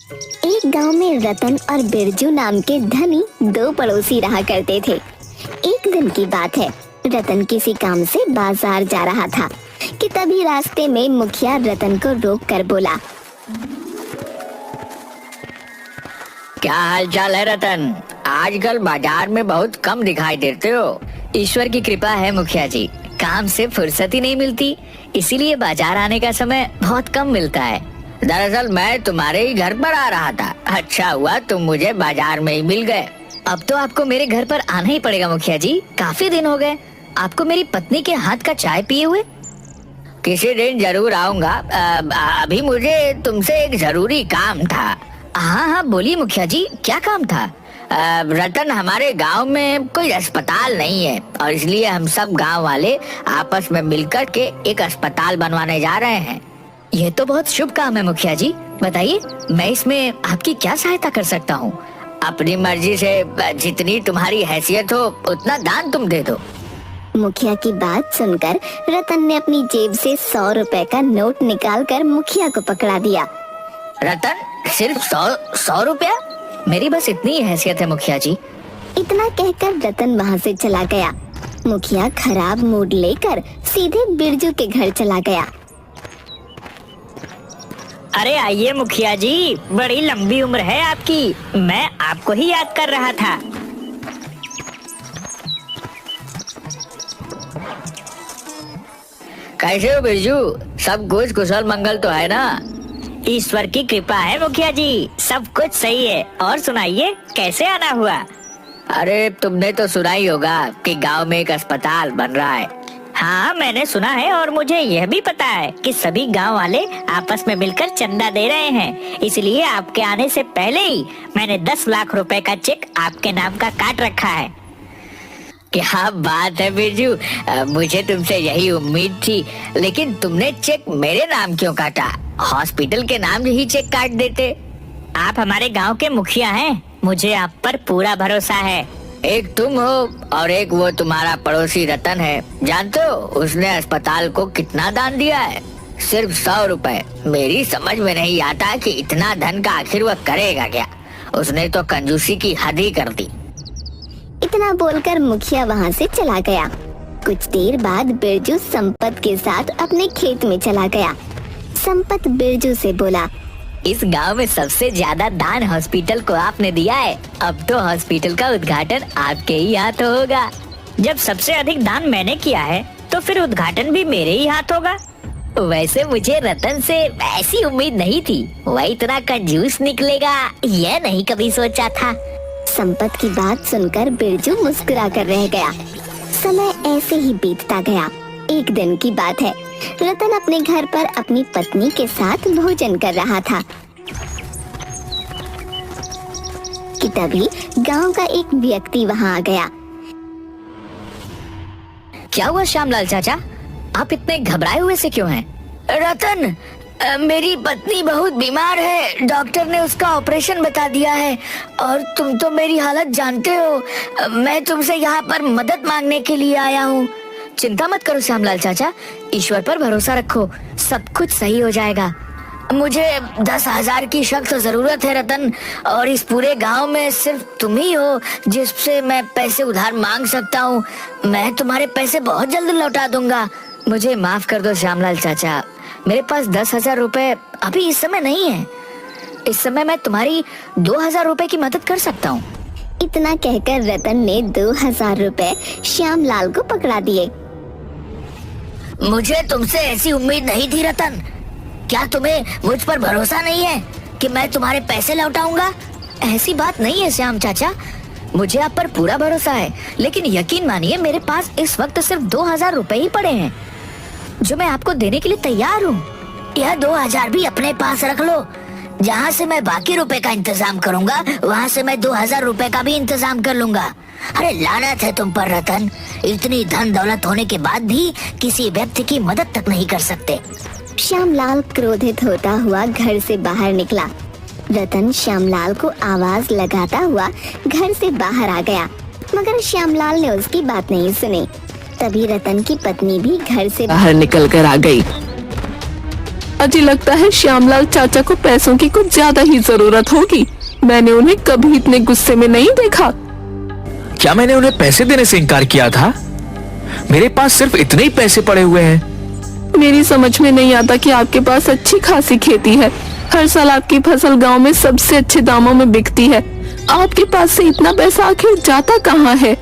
एक गांव में रतन और बिरजू नाम के धनी दो पड़ोसी रहा करते थे। एक दिन की बात है, रतन किसी काम से बाजार जा रहा था कि तभी रास्ते में मुखिया रतन को रोक कर बोला, क्या हाल चाल है रतन? आजकल बाजार में बहुत कम दिखाई देते हो। ईश्वर की कृपा है मुखिया जी, काम से फुर्सत ही नहीं मिलती, इसीलिए बाजार आने का समय बहुत कम मिलता है। दरअसल मैं तुम्हारे ही घर पर आ रहा था। अच्छा हुआ तुम मुझे बाजार में ही मिल गए। अब तो आपको मेरे घर पर आना ही पड़ेगा मुखिया जी, काफी दिन हो गए आपको मेरी पत्नी के हाथ का चाय पिए हुए। किसी दिन जरूर आऊंगा। अभी मुझे तुमसे एक जरूरी काम था। हाँ हाँ बोलिए मुखिया जी, क्या काम था? रतन, हमारे गांव में कोई अस्पताल नहीं है और इसलिए हम सब गांव वाले आपस में मिलकर के एक अस्पताल बनवाने जा रहे हैं। ये तो बहुत शुभ काम है मुखिया जी, बताइए मैं इसमें आपकी क्या सहायता कर सकता हूँ? अपनी मर्जी से जितनी तुम्हारी हैसियत हो उतना दान तुम दे दो। मुखिया की बात सुनकर रतन ने अपनी जेब से 100 रुपए का नोट निकालकर मुखिया को पकड़ा दिया। रतन, सिर्फ 100 रुपया? मेरी बस इतनी ही हैसियत है मुखिया जी। इतना कहकर रतन वहाँ से चला गया। मुखिया खराब मूड लेकर सीधे बिरजू के घर चला गया। अरे आइए मुखिया जी, बड़ी लंबी उम्र है आपकी, मैं आपको ही याद कर रहा था। कैसे हो बिरजू? सब कुछ कुशल मंगल तो है ना? ईश्वर की कृपा है मुखिया जी, सब कुछ सही है। और सुनाइए, कैसे आना हुआ? अरे तुमने तो सुना ही होगा कि गांव में एक अस्पताल बन रहा है। हाँ मैंने सुना है और मुझे यह भी पता है कि सभी गांव वाले आपस में मिलकर चंदा दे रहे हैं, इसलिए आपके आने से पहले ही मैंने 10 लाख रुपए का चेक आपके नाम का काट रखा है। क्या बात है बिरजू, मुझे तुमसे यही उम्मीद थी, लेकिन तुमने चेक मेरे नाम क्यों काटा? हॉस्पिटल के नाम ही चेक काट देते। आप हमारे गांव के मुखिया हैं, मुझे आप पर पूरा भरोसा है। एक तुम हो और एक वो तुम्हारा पड़ोसी रतन है। जानते हो उसने अस्पताल को कितना दान दिया है? सिर्फ 100 रुपए। मेरी समझ में नहीं आता कि इतना धन का आखिर वह करेगा क्या। उसने तो कंजूसी की हद ही कर दी। इतना बोलकर मुखिया वहाँ से चला गया। कुछ देर बाद बिरजू संपत के साथ अपने खेत में चला गया। संपत बिरजू से बोला, इस गांव में सबसे ज्यादा दान हॉस्पिटल को आपने दिया है, अब तो हॉस्पिटल का उद्घाटन आपके ही हाथ होगा। जब सबसे अधिक दान मैंने किया है तो फिर उद्घाटन भी मेरे ही हाथ होगा। वैसे मुझे रतन से ऐसी उम्मीद नहीं थी, वह इतना कंजूस निकलेगा यह नहीं कभी सोचा था। संपत की बात सुनकर बिरजू मुस्कुरा कर रह गया। समय ऐसे ही बीतता गया। एक दिन की बात है, रतन अपने घर पर अपनी पत्नी के साथ भोजन कर रहा था कि तभी गांव का एक व्यक्ति वहां आ गया। क्या हुआ श्यामलाल चाचा, आप इतने घबराए हुए से क्यों हैं? रतन, मेरी पत्नी बहुत बीमार है, डॉक्टर ने उसका ऑपरेशन बता दिया है और तुम तो मेरी हालत जानते हो। मैं तुमसे यहाँ पर मदद मांगने के लिए आया हूँ। चिंता मत करो श्यामलाल चाचा, ईश्वर पर भरोसा रखो, सब कुछ सही हो जाएगा। मुझे 10,000 की सख्त जरूरत है रतन, और इस पूरे गांव में सिर्फ तुम ही हो जिससे मैं पैसे उधार मांग सकता हूँ। मैं तुम्हारे पैसे बहुत जल्द लौटा दूंगा। मुझे माफ कर दो श्यामलाल चाचा, मेरे पास 10,000 रुपए अभी इस समय नहीं है। इस समय मैं तुम्हारी 2,000 रुपए की मदद कर सकता हूँ। इतना कहकर रतन ने 2,000 रुपए श्यामलाल को पकड़ा दिए। मुझे तुमसे ऐसी उम्मीद नहीं थी रतन। क्या तुम्हें मुझ पर भरोसा नहीं है कि मैं तुम्हारे पैसे लौटाऊंगा? ऐसी बात नहीं है श्याम चाचा, मुझे आप पर पूरा भरोसा है, लेकिन यकीन मानिए मेरे पास इस वक्त सिर्फ 2,000 रुपए ही पड़े हैं जो मैं आपको देने के लिए तैयार हूँ। यह 2,000 भी अपने पास रख लो। जहाँ से मैं बाकी रुपए का इंतजाम करूँगा वहाँ से मैं 2,000 रुपए का भी इंतजाम कर लूँगा। अरे लानत है तुम पर रतन, इतनी धन दौलत होने के बाद भी किसी व्यक्ति की मदद तक नहीं कर सकते। श्यामलाल क्रोधित होता हुआ घर से बाहर निकला। रतन श्यामलाल को आवाज लगाता हुआ घर से बाहर आ गया, मगर श्यामलाल ने उसकी बात नहीं सुनी। तभी रतन की पत्नी भी घर से बाहर निकल कर आ गई। अजी लगता है श्यामलाल चाचा को पैसों की कुछ ज्यादा ही जरूरत होगी। मैंने उन्हें कभी इतने गुस्से में नहीं देखा। क्या मैंने उन्हें पैसे देने से इनकार किया था? मेरे पास सिर्फ इतने ही पैसे पड़े हुए हैं। मेरी समझ में नहीं आता कि आपके पास अच्छी खासी खेती है। हर साल आपकी फसल गांव में सबसे अच्छे दामों में बिकती है। आपके पास से इतना पैसा आखिर जाता कहाँ है?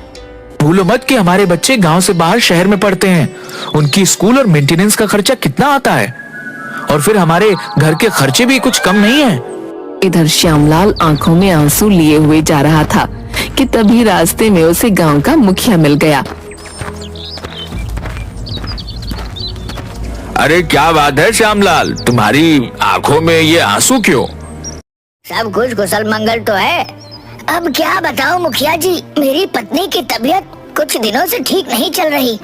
भूलो मत कि हमारे बच्चे गांव से बाहर शहर में पढ़ते हैं। उनकी स्कूल और मेंटेनेंस का खर्चा कितना आता है, और फिर हमारे घर के खर्चे भी कुछ कम नहीं है। इधर श्यामलाल आंखों में आंसू लिए हुए जा रहा था कि तभी रास्ते में उसे गांव का मुखिया मिल गया। अरे क्या बात है श्यामलाल, तुम्हारी आंखों में ये आंसू क्यों? सब कुछ कुशल मंगल तो है। अब क्या बताऊं मुखिया जी, मेरी पत्नी की तबीयत कुछ दिनों से ठीक नहीं चल रही।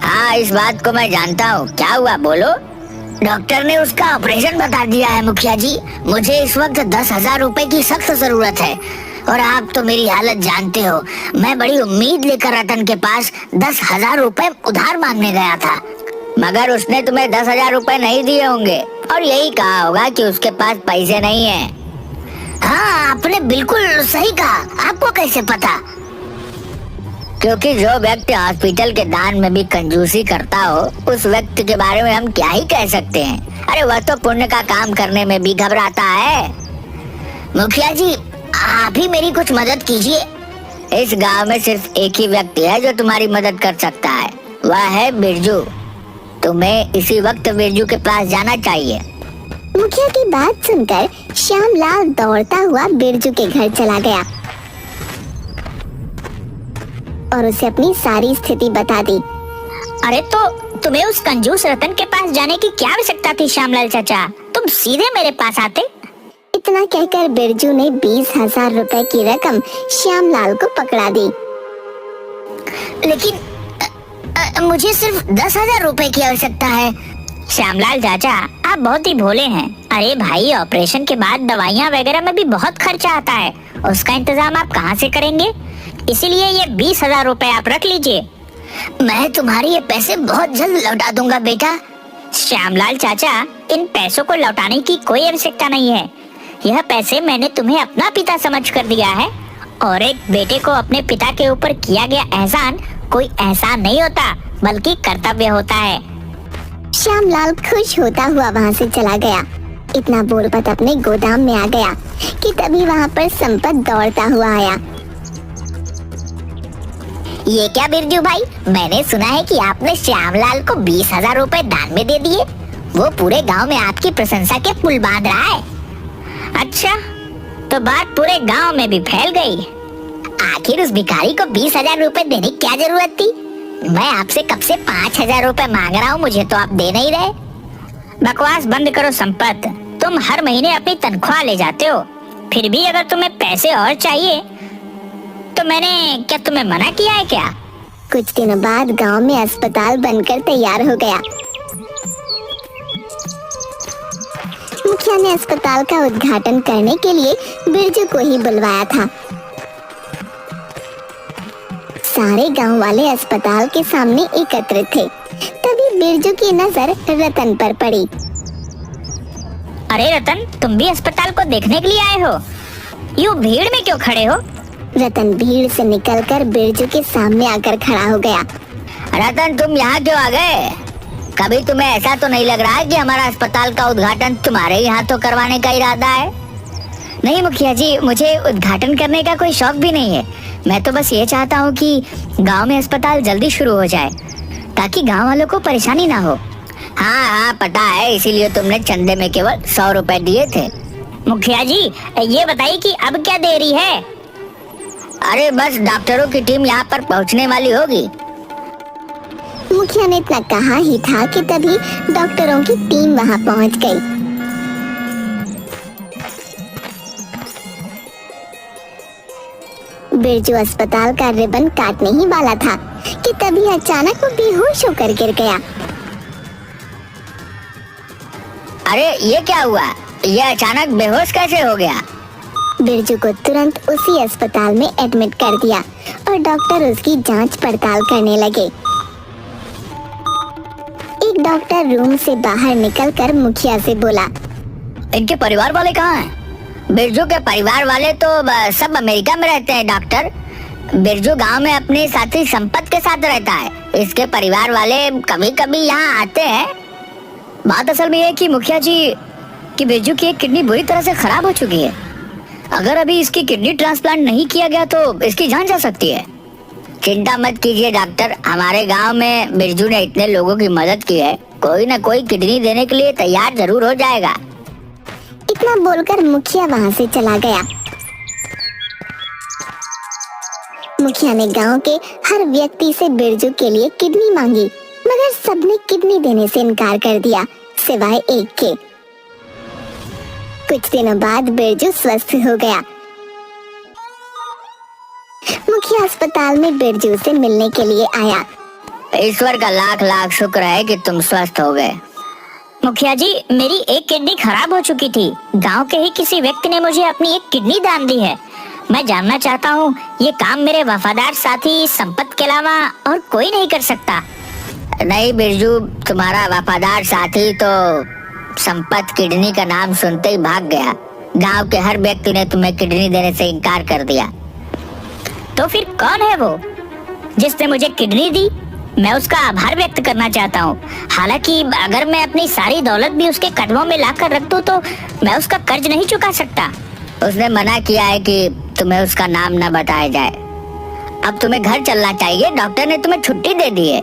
हाँ, इस बात को मैं जानता हूँ। क्या हुआ बोलो? डॉक्टर ने उसका ऑपरेशन बता दिया है मुखिया जी। मुझे इस वक्त 10,000 रुपए की सख्त जरूरत है, और आप तो मेरी हालत जानते हो। मैं बड़ी उम्मीद लेकर रतन के पास 10,000 रुपए उधार मांगने गया था, मगर उसने तुम्हें 10,000 रुपए नहीं दिए होंगे और यही कहा होगा कि उसके पास पैसे नहीं है। हाँ, आपने बिल्कुल सही कहा। आपको कैसे पता? क्योंकि जो व्यक्ति हॉस्पिटल के दान में भी कंजूसी करता हो, उस व्यक्ति के बारे में हम क्या ही कह सकते हैं। अरे वह तो पुण्य का काम करने में भी घबराता है। मुखिया जी, आप ही मेरी कुछ मदद कीजिए। इस गांव में सिर्फ एक ही व्यक्ति है जो तुम्हारी मदद कर सकता है, वह है बिरजू। तुम्हें इसी वक्त बिरजू के पास जाना चाहिए। मुखिया की बात सुनकर श्यामलाल दौड़ता हुआ बिरजू के घर चला गया और उसे अपनी सारी स्थिति बता दी। अरे तो तुम्हें उस कंजूस रतन के पास जाने की क्या आवश्यकता थी श्यामलाल चाचा? तुम सीधे मेरे पास आते। इतना कहकर बिरजू ने 20,000 रुपए की रकम श्यामलाल को पकड़ा दी। लेकिन मुझे सिर्फ 10,000 रुपए की आवश्यकता है। श्यामलाल चाचा, आप बहुत ही भोले हैं। अरे भाई, ऑपरेशन के बाद दवाइयाँ वगैरह में भी बहुत खर्चा आता है, उसका इंतजाम आप कहाँ से करेंगे? इसीलिए ये 20,000 रुपए आप रख लीजिए। मैं तुम्हारे ये पैसे बहुत जल्द लौटा दूंगा बेटा। श्यामलाल चाचा, इन पैसों को लौटाने की कोई आवश्यकता नहीं है। यह पैसे मैंने तुम्हें अपना पिता समझ कर दिया है, और एक बेटे को अपने पिता के ऊपर किया गया एहसान कोई एहसान नहीं होता, बल्कि कर्तव्य होता है। श्यामलाल खुश होता हुआ वहाँ से चला गया। इतना बोलकर अपने गोदाम में आ गया कि तभी वहाँ पर संपत दौड़ता हुआ आया। ये क्या बिरजू भाई, मैंने सुना है कि आपने श्यामलाल को 20,000 रुपए दान में दे दिए। वो पूरे गांव में आपकी प्रशंसा के पुल बांध रहा है। अच्छा, तो बात पूरे गांव में भी फैल गई। आखिर उस भिखारी को 20,000 रुपए देने की क्या जरूरत थी? मैं आपसे कब से 5,000 रुपए मांग रहा हूँ, मुझे तो आप दे नहीं रहे। बकवास बंद करो संपत। तुम हर महीने अपनी तनख्वाह ले जाते हो, फिर भी अगर तुम्हें पैसे और चाहिए तो मैंने क्या तुम्हें मना किया है क्या? कुछ दिनों बाद गांव में अस्पताल बनकर तैयार हो गया। मुखिया ने अस्पताल का उद्घाटन करने के लिए बिरजू को ही बुलवाया था। सारे गांव वाले अस्पताल के सामने एकत्रित थे। तभी बिरजू की नजर रतन पर पड़ी। अरे रतन, तुम भी अस्पताल को देखने के लिए आए हो? यूं भीड़ में क्यों खड़े हो? रतन भीड़ से निकलकर बिरजू के सामने आकर खड़ा हो गया। रतन, तुम यहाँ क्यों आ गए? कभी तुम्हें ऐसा तो नहीं लग रहा है कि हमारा अस्पताल का उद्घाटन तुम्हारे ही हाथों करवाने का इरादा है? नहीं मुखिया जी, मुझे उद्घाटन करने का कोई शौक भी नहीं है। मैं तो बस ये चाहता हूँ कि गांव में अस्पताल जल्दी शुरू हो जाए, ताकि गांव वालों को परेशानी ना हो। हाँ हाँ पता है, इसीलिए तुमने चंदे में केवल 100 रुपए दिए थे। मुखिया जी, ये बताइए कि अब क्या देरी है? अरे बस डॉक्टरों की टीम यहाँ पर पहुँचने वाली होगी। मुखिया ने इतना कहा ही था कि तभी डॉक्टरों की टीम वहाँ पहुँच गई। बिरजू अस्पताल का रिबन काटने ही वाला था कि तभी अचानक वो बेहोश होकर गिर गया। अरे ये क्या हुआ? ये अचानक बेहोश कैसे हो गया? बिरजू को तुरंत उसी अस्पताल में एडमिट कर दिया और डॉक्टर उसकी जांच पड़ताल करने लगे। एक डॉक्टर रूम से बाहर निकलकर मुखिया से बोला। इनके परिवार वाले कहाँ हैं? बिरजू के परिवार वाले तो सब अमेरिका में रहते हैं डॉक्टर। बिरजू गांव में अपने साथी संपत के साथ रहता है। इसके परिवार वाले कभी कभी यहाँ आते हैं। बात असल में ये है कि मुखिया जी कि बिरजू की एक किडनी बुरी तरह से खराब हो चुकी है। अगर अभी इसकी किडनी ट्रांसप्लांट नहीं किया गया तो इसकी जान जा सकती है। चिंता मत कीजिए डॉक्टर, हमारे गांव में बिरजू ने इतने लोगों की मदद की है, कोई ना कोई किडनी देने के लिए तैयार जरूर हो जाएगा। इतना बोलकर मुखिया वहाँ से चला गया। मुखिया ने गांव के हर व्यक्ति से बिरजू के लिए किडनी मांगी, मगर सबने किडनी देने से इनकार कर दिया सिवाय एक के। कुछ दिनों बाद बिरजू स्वस्थ हो गया। मुखिया अस्पताल में बिरजू से मिलने के लिए आया। ईश्वर का लाख लाख शुक्र है कि तुम स्वस्थ हो गए। मुखिया जी, मेरी एक किडनी खराब हो चुकी थी। गांव के ही किसी व्यक्ति ने मुझे अपनी एक किडनी दान दी है। मैं जानना चाहता हूँ ये काम मेरे वफादार साथी संपत के अलावा और कोई नहीं कर सकता। नहीं बिरजू, तुम्हारा वफादार साथी तो संपत किडनी का नाम सुनते ही भाग गया। गांव के हर व्यक्ति ने तुम्हें किडनी देने से इनकार कर दिया। तो फिर कौन है वो जिसने मुझे किडनी दी? मैं उसका आभार व्यक्त करना चाहता हूँ। हालांकि अगर मैं अपनी सारी दौलत भी उसके कदमों में लाकर रख दूँ तो मैं उसका कर्ज नहीं चुका सकता। उसने मना किया है कि तुम्हें उसका नाम न बताया जाए। अब तुम्हें घर चलना चाहिए, डॉक्टर ने तुम्हें छुट्टी दे दी है।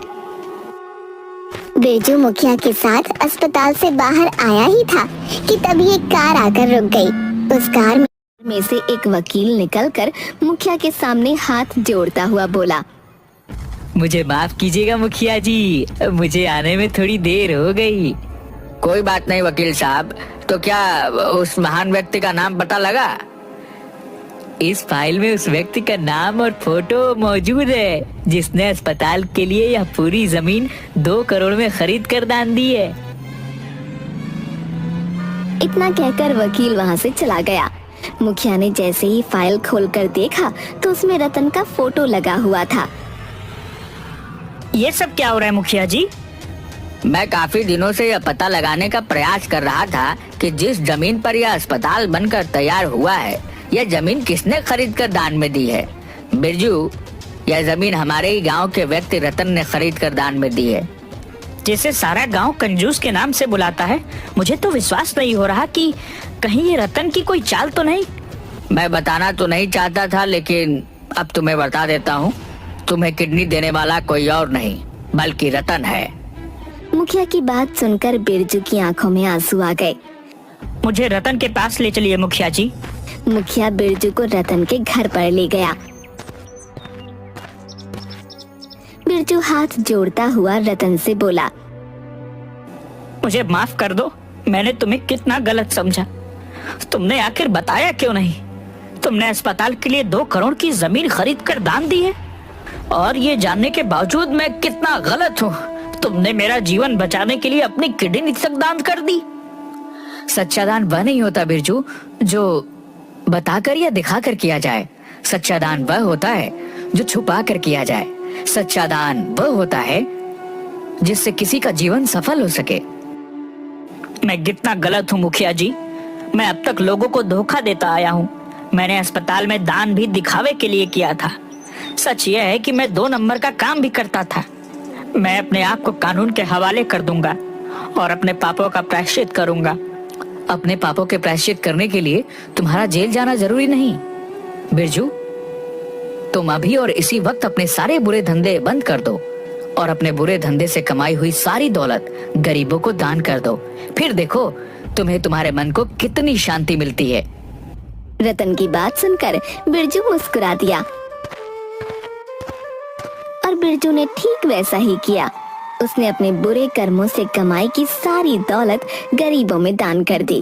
बिरजू मुखिया के साथ अस्पताल से बाहर आया ही था कि तभी एक कार आकर रुक गई। उस कार में से एक वकील निकलकर मुखिया के सामने हाथ जोड़ता हुआ बोला। मुझे माफ कीजिएगा मुखिया जी, मुझे आने में थोड़ी देर हो गई। कोई बात नहीं वकील साहब, तो क्या उस महान व्यक्ति का नाम पता लगा? इस फाइल में उस व्यक्ति का नाम और फोटो मौजूद है जिसने अस्पताल के लिए यह पूरी जमीन 2 करोड़ में खरीद कर दान दी है। इतना कहकर वकील वहाँ से चला गया। मुखिया ने जैसे ही फाइल खोलकर देखा तो उसमें रतन का फोटो लगा हुआ था। ये सब क्या हो रहा है मुखिया जी? मैं काफी दिनों से यह पता लगाने का प्रयास कर रहा था कि जिस जमीन पर यह अस्पताल बनकर तैयार हुआ है, यह जमीन किसने खरीद कर दान में दी है। बिरजू, यह जमीन हमारे ही गांव के व्यक्ति रतन ने खरीद कर दान में दी है। जिसे सारा गांव कंजूस के नाम से बुलाता है, मुझे तो विश्वास नहीं हो रहा कि कहीं ये रतन की कोई चाल तो नहीं। मैं बताना तो नहीं चाहता था, लेकिन अब तुम्हें बता देता हूँ। तुम्हें किडनी देने वाला कोई और नहीं बल्कि रतन है। मुखिया की बात सुनकर बिरजू की आंखों में आंसू आ गए। मुझे रतन के पास ले चलिए मुखिया जी। मुखिया बिरजू को रतन के घर पर ले गया। बिरजू हाथ जोड़ता हुआ रतन से बोला। मुझे माफ कर दो, मैंने तुम्हें कितना गलत समझा। तुमने आखिर बताया क्यों नहीं? तुमने अस्पताल के लिए 2 करोड़ की जमीन खरीद कर दान दी है, और ये जानने के बावजूद मैं कितना गलत हूँ। तुमने मेरा जीवन बचाने के लिए अपनी किडनी तक दान कर दी। सच्चा दान वह नहीं होता बिरजू जो बताकर या दिखाकर किया जाए। सच्चा दान वह होता है जो छुपा कर किया जाए। सच्चा दान वह होता है जिससे किसी का जीवन सफल हो सके। मैं कितना गलत हूँ मुखिया जी। मैं अब तक लोगों को धोखा देता आया हूँ। मैंने अस्पताल में दान भी दिखावे के लिए किया था। सच यह है कि मैं 2 नंबर का काम भी करता था। मैं अपने आप को कानून के हवाले कर दूंगा और अपने पापों का प्रायश्चित करूंगा। अपने पापों के प्रायश्चित करने के लिए तुम्हारा जेल जाना जरूरी नहीं। बिरजू, तुम अभी और इसी वक्त अपने सारे बुरे धंधे बंद कर दो और अपने बुरे धंधे से कमाई हुई सारी दौलत गरीबों को दान कर दो। फिर देखो तुम्हें तुम्हारे मन को कितनी शांति मिलती है। रतन की बात सुनकर बिरजू मुस्कुरा दिया और बिरजू ने ठीक वैसा ही किया। उसने अपने बुरे कर्मों से कमाई की सारी दौलत गरीबों में दान कर दी।